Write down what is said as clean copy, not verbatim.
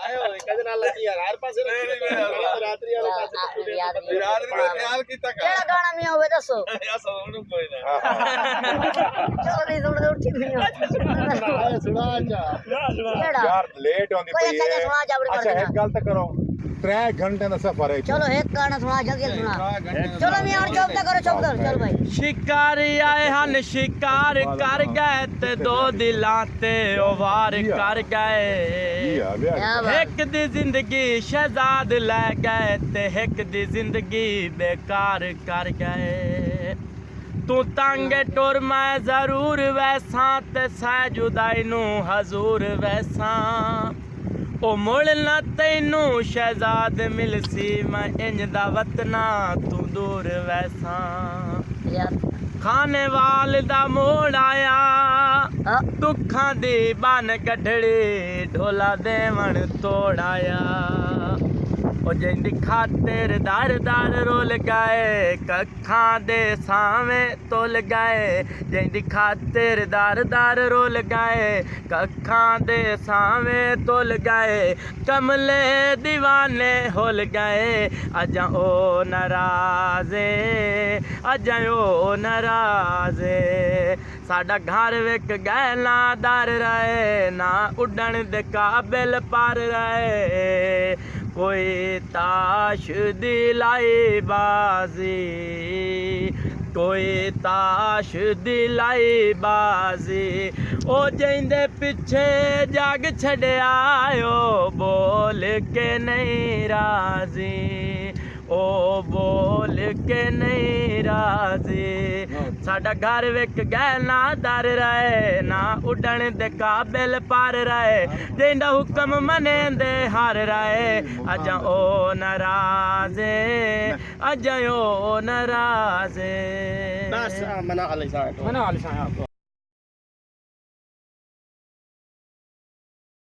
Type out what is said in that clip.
ਆਇਓ ਕਦੇ ਨਾਲ ਲੱਗੀ ਯਾਰ ਹਰ ਪਾਸੇ ਰਾਤਰੀ ਵਾਲੇ ਪਾਸੇ ਬਿਰਾਦਰੀ ਦਾ ਖਿਆਲ ਕੀਤਾ ਕਰ ਕਿਹੜਾ ਗਾਣਾ ਮੀ ਹੋਵੇ ਦੱਸੋ ਆ ਸੋਨੂੰ ਕੋਈ ਨਾ ਚਲੋ ਨਹੀਂ ਥੋੜੇ ਉੱਠੀ ਨਹੀਂ ਸੁਣਾ ਕਿਹੜਾ यार लेट होनी कोई पई अच्छा है सुना जाबड़ कर अच्छा देना। एक गल तो करो 3 घंटे का सफर है चलो एक गाना सुना जल्दी सुना चलो मैं और चौक करो चौक चल भाई शिकारी आए हन शिकार कर गए ते दो दिलां ते ओ वार कर गए क्या बात एक दी जिंदगी शहजाद ले गए ते एक दी जिंदगी बेकार कर गए तू तंग टुर मैं जरूर वैसा ते सह जुदाई नू हजूर वैसा ओ मुड़ ना तैनू शहजाद मिलसी मैं इंज दा वतना तू दूर वैसा यार खाने वाल दा मोड़ आया हाँ दुखां दी बन कढड़ी ढोला देवण तोड़ आया ओ जिंदी खातिर दर दर रोल गए कखां दे सावें तुल गए जिंदी खातिर दर दर रोल गए कखां दे सावें तुल गए कमले दीवाने होल गए अजा ओ नाराज़े अजा ओ नाराज़े साडा घर विक गए ना दर रहे ना उड़न दे काबिल पर रहे कोई ताश दिलाई बाजी कोई ताश दिलाई बाजी ओ जिंदे पीछे जग छड़िया ओ बोल के नहीं राजी ओ बोल के नहीं राजी साडा घर विक गए ना दर रहे ना उड़न दे काबिल पर रहे जिंदा हुक्म मने दे हार रहे अजा ओ नाराज़े अजा ओ नाराज़े बस मना अली साहब